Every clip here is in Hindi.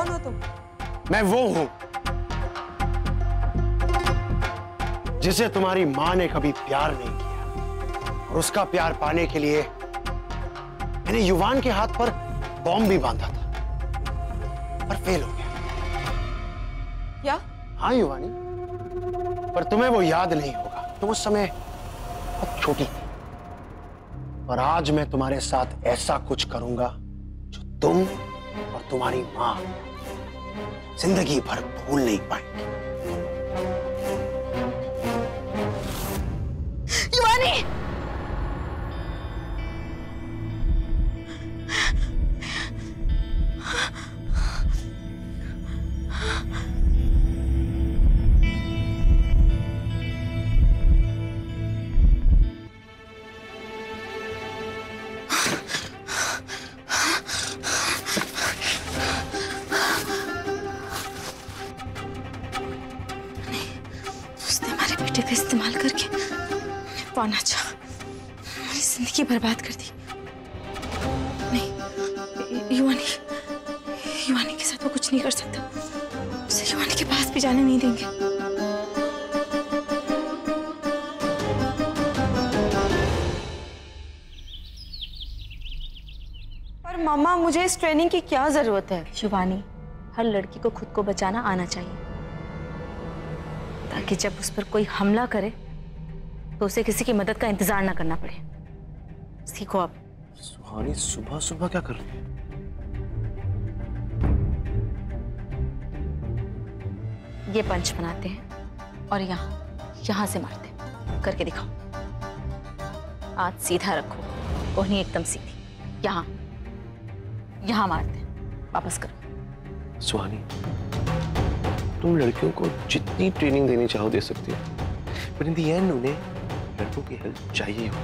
कौन हो तुम? मैं वो हूं जिसे तुम्हारी मां ने कभी प्यार नहीं किया, और उसका प्यार पाने के लिए मैंने युवान के हाथ पर बॉम्ब भी बांधा था, पर फेल हो गया। क्या? हाँ युवानी, पर तुम्हें वो याद नहीं होगा, तुम उस समय बहुत छोटी थी। और आज मैं तुम्हारे साथ ऐसा कुछ करूंगा जो तुम और तुम्हारी मां जिंदगी भर भूल नहीं पाएंगे। युवानी! बेटे का इस्तेमाल करके पाना चाहा, मेरी जिंदगी बर्बाद कर दी। नहीं, युवानी के साथ वो कुछ नहीं कर सकता, उसे युवानी के पास भी जाने नहीं देंगे। पर मम्मा, मुझे इस ट्रेनिंग की क्या जरूरत है? युवानी, हर लड़की को खुद को बचाना आना चाहिए, ताकि जब उस पर कोई हमला करे तो उसे किसी की मदद का इंतजार ना करना पड़े। सीखो अब। सुहानी, सुबह सुबह क्या कर रही है? ये पंच बनाते हैं और यहाँ से मारते हैं। करके दिखाओ। हाथ सीधा रखो, कोहनी एकदम सीधी। यहाँ मारते हैं। वापस करो। सुहानी, तुम लड़कियों को जितनी ट्रेनिंग देनी चाहो दे सकती हो, पर इन द एंड उन्हें लड़कों की हेल्प चाहिए हो।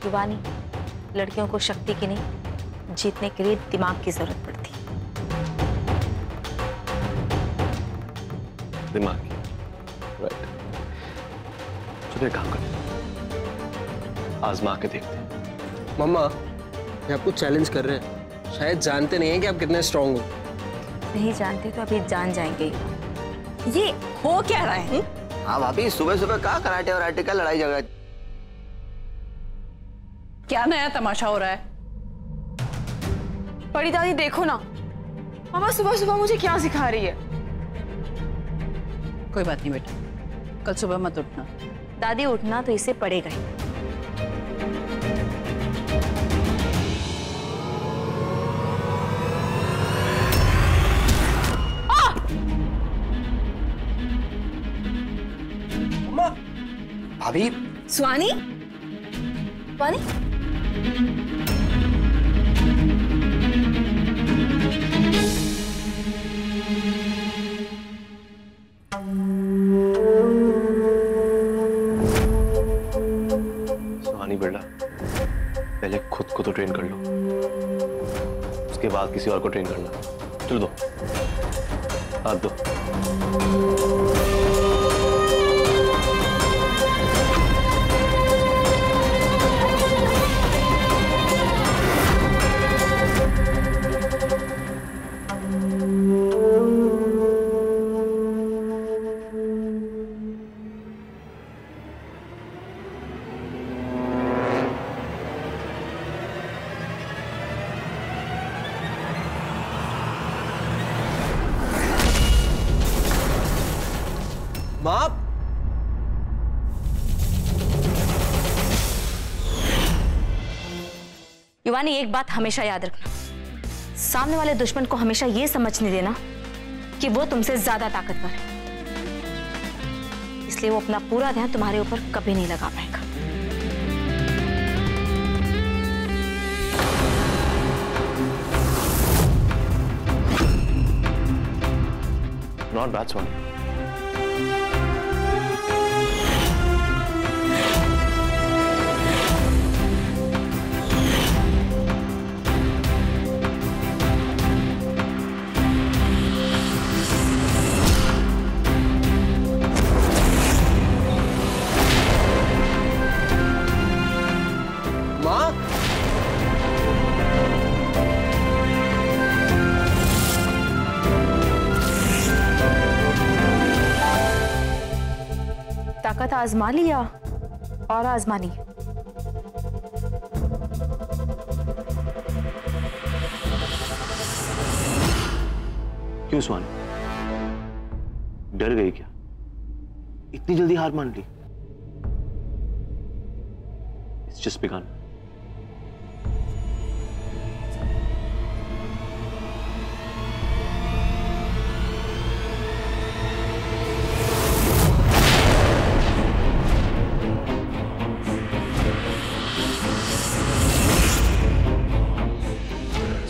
युवानी, लड़कियों को शक्ति की नहीं, जीतने के लिए दिमाग की जरूरत पड़ती है। दिमाग की, राइट। तो एक काम करते हैं, आजमा के देखते हैं। मम्मा, ये आपको चैलेंज कर रहे हैं, शायद जानते नहीं हैं कि आप कितने स्ट्रांग हो। नहीं जानते तो अभी जान जाएंगे। ये हो क्या रहा है? हाँ भाभी, सुबह सुबह कहाँ कराटे और आटे का लड़ाई झगड़ा? क्या नया तमाशा हो रहा है? बड़ी दादी देखो ना, मामा सुबह सुबह मुझे क्या सिखा रही है। कोई बात नहीं बेटा, कल सुबह मत उठना। दादी उठना तो इसे पड़ेगा ही। भाभी, सुहानी, सुहानी, सुहानी बेटा, पहले खुद को तो ट्रेन कर लो, उसके बाद किसी और को ट्रेन करना। चलो दो, हाथ दो। माँ, युवानी, एक बात हमेशा याद रखना, सामने वाले दुश्मन को हमेशा ये समझने देना कि वो तुमसे ज्यादा ताकतवर है, इसलिए वो अपना पूरा ध्यान तुम्हारे ऊपर कभी नहीं लगा पाएगा। Not bad, Suhani. माँ, आजमा लिया और आजमानी। क्यों सुहानी, डर गई क्या? इतनी जल्दी हार मान ली? It's just begun.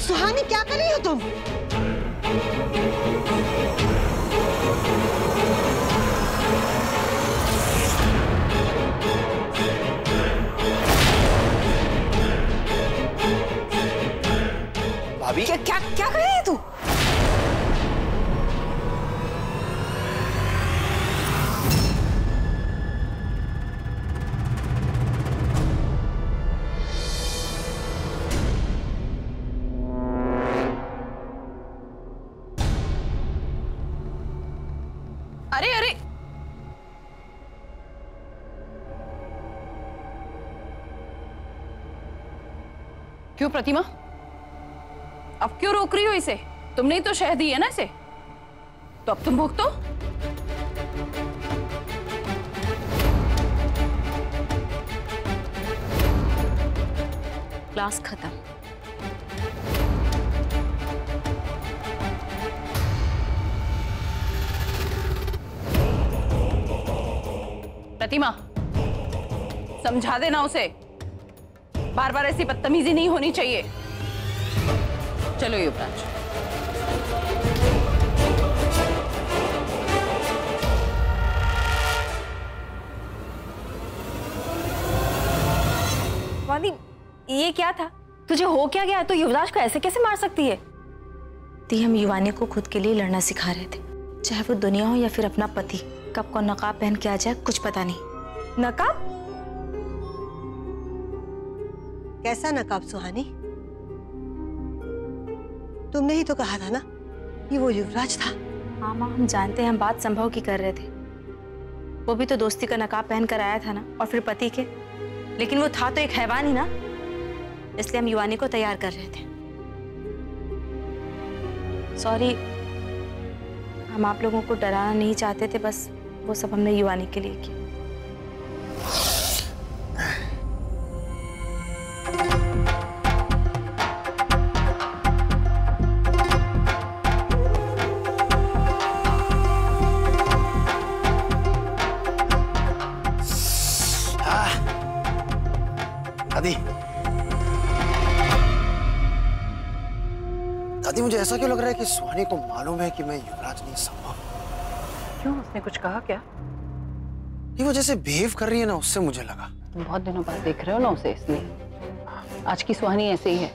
सुहानी, क्या कर रही हो तुम? भाभी क्या क्या क्या कर रही है तू? अरे अरे, क्यों प्रतिमा, अब क्यों रोक रही हो इसे? तुमने ही तो शह दी है ना इसे, तो अब तुम भुगतो। क्लास खत्म। प्रतिमा, समझा देना उसे, बार बार ऐसी बदतमीजी नहीं होनी चाहिए। चलो युवराज। वानी, ये क्या था? तुझे हो क्या गया? तो युवराज को ऐसे कैसे मार सकती है? दी, हम युवानी को खुद के लिए लड़ना सिखा रहे थे, चाहे वो दुनिया हो या फिर अपना पति। कब कौन नकाब पहन के आ जाए कुछ पता नहीं। नकाब? कैसा नकाब सुहानी? तुमने ही तो कहा था ना कि वो युवराज था। हाँ माँ, हम जानते हैं, हम बात संभव की कर रहे थे। वो भी तो दोस्ती का नकाब पहन कर आया था ना, और फिर पति के। लेकिन वो था तो एक हैवान ही ना, इसलिए हम युवानी को तैयार कर रहे थे। सॉरी, हम आप लोगों को डराना नहीं चाहते थे, बस वो सब हमने युवानी के लिए किया। दादी, दादी मुझे ऐसा क्यों लग रहा है कि सुहानी को मालूम है कि मैं युवराज नहीं संभव। क्यों, उसने कुछ कहा क्या? ये वो जैसे बिहेव कर रही है ना, उससे मुझे लगा। तुम बहुत दिनों बाद देख रहे हो ना उसे, इसलिए। आज की सुहानी ऐसे ही है।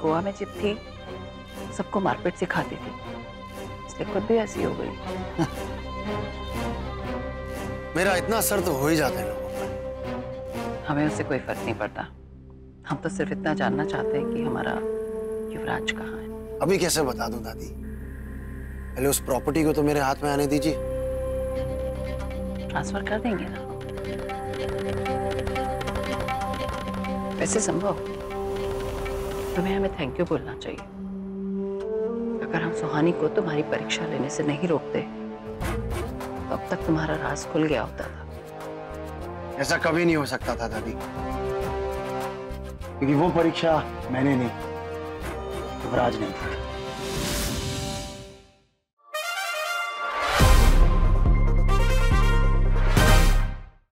गोवा में जब थी सबको मारपीट सिखाती थी, इसलिए खुद भी ऐसी हो गई। मेरा इतना असर तो हो ही जाता है लोगों पर। हमें उससे कोई फर्क नहीं पड़ता। हम तो सिर्फ इतना जानना चाहते हैं कि हमारा युवराज कहाँ है। अभी कैसे बता दूं दादी? पहले उस प्रॉपर्टी को तो मेरे हाथ में आने दीजिए। ट्रांसफर कर देंगे ना। वैसे संभव, तुम्हें हमें थैंक यू बोलना चाहिए। अगर हम सुहानी को तुम्हारी परीक्षा लेने से नहीं रोकते तो अब तक तुम्हारा राज खुल गया होता था। ऐसा कभी नहीं हो सकता था दादी, क्योंकि वो परीक्षा मैंने नहीं, युवराज ने दी।